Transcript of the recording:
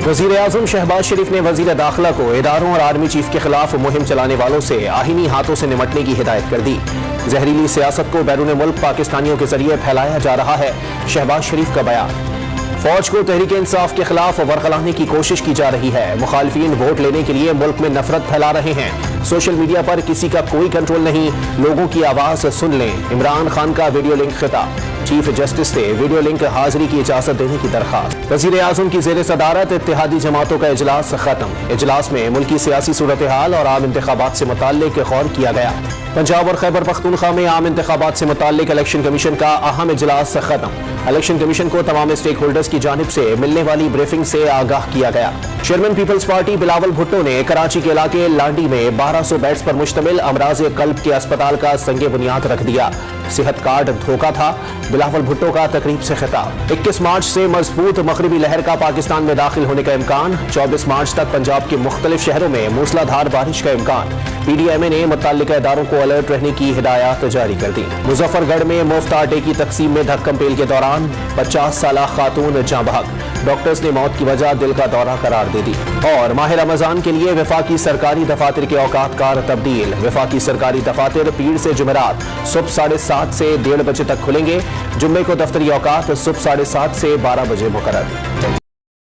वज़ीर आज़म शहबाज शरीफ ने वज़ीर दाखिला को इदारों और आर्मी चीफ के खिलाफ मुहिम चलाने वालों से आहीनी हाथों से निमटने की हिदायत कर दी। जहरीली सियासत को बैरून मुल्क पाकिस्तानियों के जरिए फैलाया जा रहा है, शहबाज शरीफ का बयान। फौज को तहरीक इंसाफ के खिलाफ वरगलाने की कोशिश की जा रही है। मुखालिफिन वोट लेने के लिए मुल्क में नफरत फैला रहे हैं। सोशल मीडिया पर किसी का कोई कंट्रोल नहीं, लोगों की आवाज सुन लें। इमरान खान का वीडियो लिंक खिताब। चीफ जस्टिस से वीडियो लिंक हाजिरी की इजाजत देने की दरखास्त। वज़ीर आज़म की ज़ेर सदारत इत्तेहादी जमातों का इजलास खत्म। इजलास में मुल्की सियासी सूरत हाल और आम इंतखाबात से मुताल्लिक गौर किया गया। पंजाब और खैबर पख्तूनख्वा में आम इंतखाबात से मुताल्लिक इलेक्शन कमीशन का अहम इजलास खत्म। इलेक्शन कमीशन को तमाम स्टेक होल्डर्स की जानिब से मिलने वाली ब्रीफिंग से आगाह किया गया। चेयरमैन पीपल्स पार्टी बिलावल भुट्टो ने कराची के इलाके लांडी में 1200 बेड्स पर मुश्तमिल अमराज कल्ब के अस्पताल का संगे बुनियाद रख दिया। सेहत कार्ड धोखा था, बिलावल भुट्टो का तकरीब से खिताब। 21 मार्च से मजबूत मगरबी लहर का पाकिस्तान में दाखिल होने का इम्कान। 24 मार्च तक पंजाब के मुख्तलिफ शहरों में मूसलाधार बारिश का इम्कान। PDMA ने मुतल्लिका इदारों को अलर्ट रहने की हिदायत जारी कर दी। मुजफ्फरगढ़ में मुफ्त आटे की तकसीम में धक्कम पेल के दौरान 50 साला खातून जाँ बहक। डॉक्टर्स ने मौत की वजह दिल का दौरा करार दे दी। और माह रमजान के लिए वफाकी सरकारी दफातर के औकात कार तब्दील। वफाकी सरकारी दफातर पीर से जुमेरात सुबह 7:30 से 1:30 बजे तक खुलेंगे। जुम्मे को दफ्तरी औकात सुबह 7:30 से 12 बजे मुकर्रर।